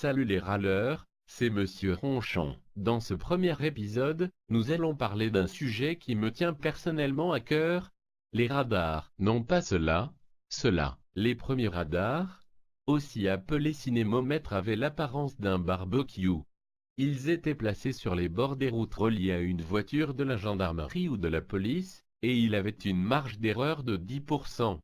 Salut les râleurs, c'est Monsieur Ronchon. Dans ce premier épisode, nous allons parler d'un sujet qui me tient personnellement à cœur, les radars. Non pas cela. Les premiers radars, aussi appelés cinémomètres, avaient l'apparence d'un barbecue. Ils étaient placés sur les bords des routes reliées à une voiture de la gendarmerie ou de la police, et il avait une marge d'erreur de 10%.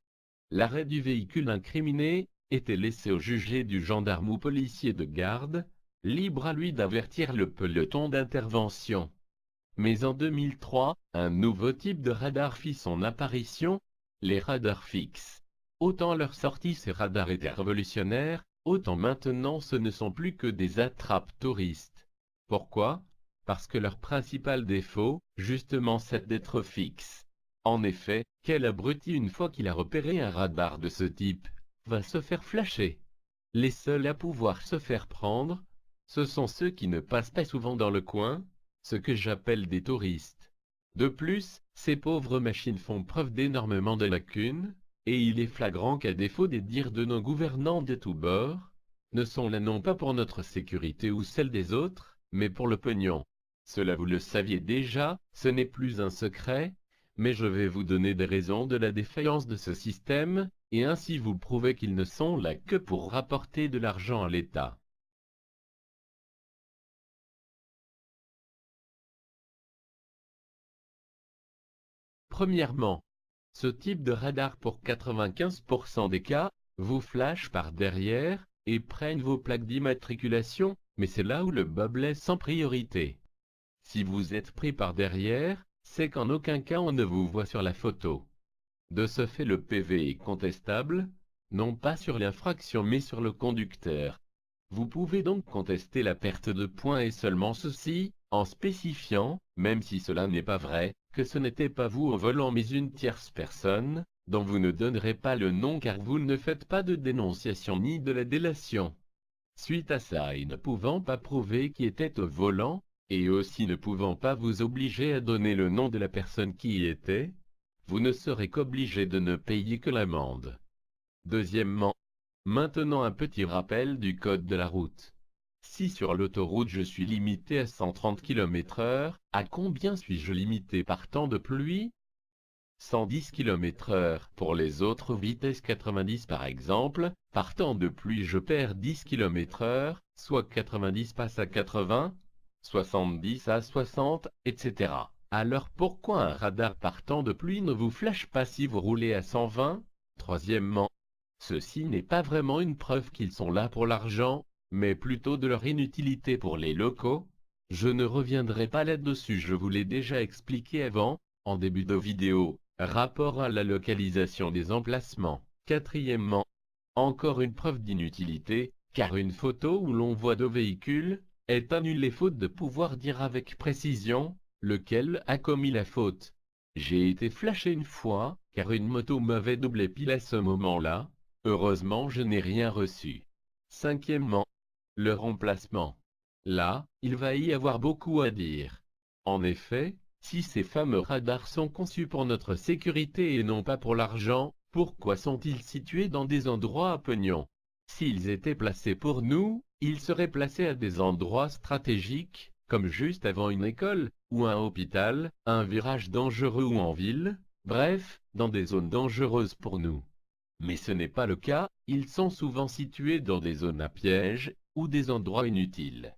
L'arrêt du véhicule incriminé était laissé au jugé du gendarme ou policier de garde, libre à lui d'avertir le peloton d'intervention. Mais en 2003, un nouveau type de radar fit son apparition, les radars fixes. Autant leur sortie ces radars étaient révolutionnaires, autant maintenant ce ne sont plus que des attrapes touristes. Pourquoi? Parce que leur principal défaut, justement, c'est d'être fixe. En effet, quel abruti, une fois qu'il a repéré un radar de ce type, va se faire flasher? Les seuls à pouvoir se faire prendre, ce sont ceux qui ne passent pas souvent dans le coin, ce que j'appelle des touristes. De plus, ces pauvres machines font preuve d'énormément de lacunes, et il est flagrant qu'à défaut des dires de nos gouvernants de tous bords, ne sont là non pas pour notre sécurité ou celle des autres, mais pour le pognon. Cela vous le saviez déjà, ce n'est plus un secret, mais je vais vous donner des raisons de la défaillance de ce système, et ainsi vous prouver qu'ils ne sont là que pour rapporter de l'argent à l'État. Premièrement, ce type de radar pour 95% des cas, vous flash par derrière, et prennent vos plaques d'immatriculation, mais c'est là où le bas blesse en priorité. Si vous êtes pris par derrière, c'est qu'en aucun cas on ne vous voit sur la photo. De ce fait le PV est contestable, non pas sur l'infraction mais sur le conducteur. Vous pouvez donc contester la perte de points et seulement ceci, en spécifiant, même si cela n'est pas vrai, que ce n'était pas vous au volant mais une tierce personne, dont vous ne donnerez pas le nom car vous ne faites pas de dénonciation ni de la délation. Suite à ça et ne pouvant pas prouver qui était au volant, et aussi ne pouvant pas vous obliger à donner le nom de la personne qui y était, vous ne serez qu'obligé de ne payer que l'amende. Deuxièmement, maintenant un petit rappel du code de la route. Si sur l'autoroute je suis limité à 130 km/h, à combien suis-je limité par temps de pluie? 110 km/h. Pour les autres vitesses 90 par exemple, par temps de pluie je perds 10 km/h, soit 90 passe à 80, 70 à 60, etc. Alors pourquoi un radar par temps de pluie ne vous flash pas si vous roulez à 120? Troisièmement, ceci n'est pas vraiment une preuve qu'ils sont là pour l'argent, mais plutôt de leur inutilité pour les locaux. Je ne reviendrai pas là-dessus, je vous l'ai déjà expliqué avant, en début de vidéo. Rapport à la localisation des emplacements. Quatrièmement, encore une preuve d'inutilité, car une photo où l'on voit deux véhicules est annulée faute de pouvoir dire avec précision lequel a commis la faute. J'ai été flashé une fois, car une moto m'avait doublé pile à ce moment-là. Heureusement je n'ai rien reçu. Cinquièmement, le remplacement. Là, il va y avoir beaucoup à dire. En effet, si ces fameux radars sont conçus pour notre sécurité et non pas pour l'argent, pourquoi sont-ils situés dans des endroits à pognon? S'ils étaient placés pour nous, ils seraient placés à des endroits stratégiques, comme juste avant une école, ou un hôpital, un virage dangereux ou en ville, bref, dans des zones dangereuses pour nous. Mais ce n'est pas le cas, ils sont souvent situés dans des zones à pièges, ou des endroits inutiles.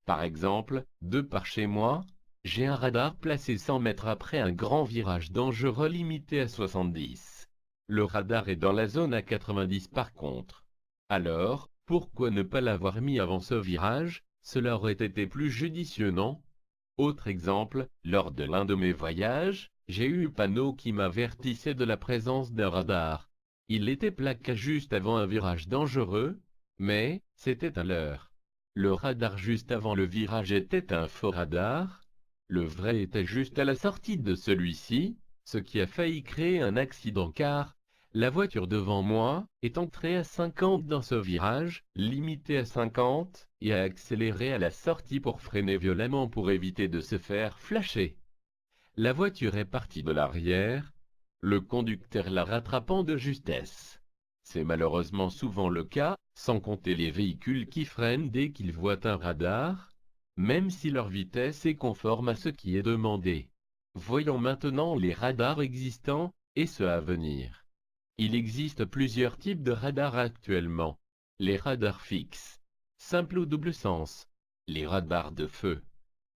Par exemple, de par chez moi, j'ai un radar placé 100 mètres après un grand virage dangereux limité à 70. Le radar est dans la zone à 90 par contre. Alors, pourquoi ne pas l'avoir mis avant ce virage? Cela aurait été plus judicieux, non? Autre exemple, lors de l'un de mes voyages, j'ai eu un panneau qui m'avertissait de la présence d'un radar. Il était plaqué juste avant un virage dangereux, mais c'était à l'heure. Le radar juste avant le virage était un faux radar. Le vrai était juste à la sortie de celui-ci, ce qui a failli créer un accident car la voiture devant moi est entrée à 50 dans ce virage, limité à 50, et a accéléré à la sortie pour freiner violemment pour éviter de se faire flasher. La voiture est partie de l'arrière, le conducteur la rattrapant de justesse. C'est malheureusement souvent le cas, sans compter les véhicules qui freinent dès qu'ils voient un radar, même si leur vitesse est conforme à ce qui est demandé. Voyons maintenant les radars existants, et ceux à venir. Il existe plusieurs types de radars actuellement. Les radars fixes, simples ou double sens, les radars de feu,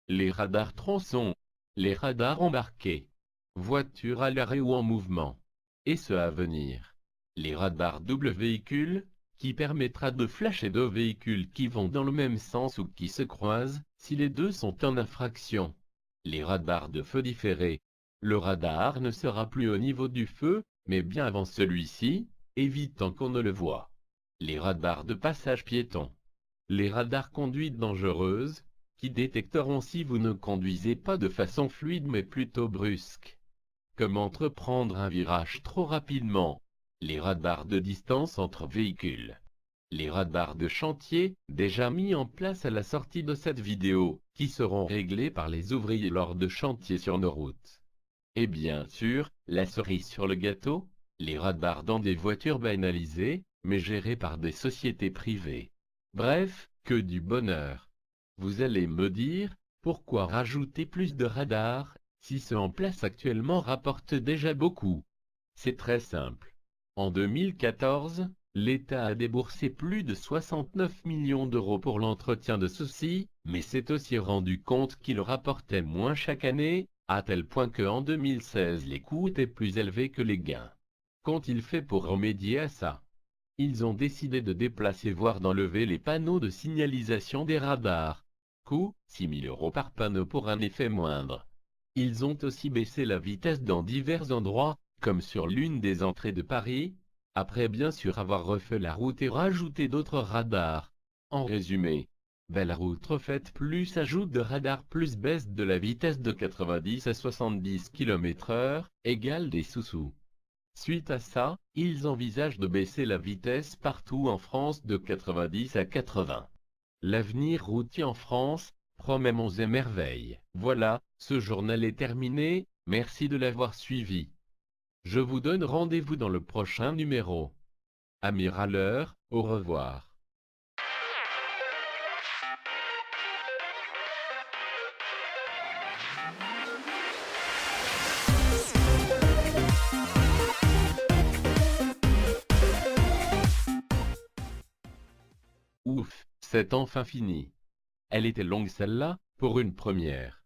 les radars tronçons, les radars embarqués, voitures à l'arrêt ou en mouvement, et ceux à venir. Les radars double véhicule, qui permettra de flasher deux véhicules qui vont dans le même sens ou qui se croisent, si les deux sont en infraction. Les radars de feu différés. Le radar ne sera plus au niveau du feu, mais bien avant celui-ci, évitant qu'on ne le voie. Les radars de passage piéton. Les radars conduite dangereuse, qui détecteront si vous ne conduisez pas de façon fluide mais plutôt brusque. Comme entreprendre un virage trop rapidement. Les radars de distance entre véhicules. Les radars de chantier, déjà mis en place à la sortie de cette vidéo, qui seront réglés par les ouvriers lors de chantiers sur nos routes. Et bien sûr, la cerise sur le gâteau, les radars dans des voitures banalisées, mais gérées par des sociétés privées. Bref, que du bonheur. Vous allez me dire, pourquoi rajouter plus de radars, si ceux en place actuellement rapportent déjà beaucoup? C'est très simple. En 2014, l'État a déboursé plus de 69 millions d'euros pour l'entretien de ceux-ci, mais s'est aussi rendu compte qu'ils rapportaient moins chaque année, à tel point qu'en 2016 les coûts étaient plus élevés que les gains. Qu'ont-ils fait pour remédier à ça? Ils ont décidé de déplacer voire d'enlever les panneaux de signalisation des radars. Coût, 6 000 € par panneau pour un effet moindre. Ils ont aussi baissé la vitesse dans divers endroits, comme sur l'une des entrées de Paris, après bien sûr avoir refait la route et rajouté d'autres radars. En résumé, belle route refaite plus ajout de radars plus baisse de la vitesse de 90 à 70 km/h, égale des sous-sous. Suite à ça, ils envisagent de baisser la vitesse partout en France de 90 à 80. L'avenir routier en France promet monts et merveilles. Voilà, ce journal est terminé, merci de l'avoir suivi. Je vous donne rendez-vous dans le prochain numéro. Amis râleurs, au revoir. Ouf, c'est enfin fini. Elle était longue celle-là, pour une première.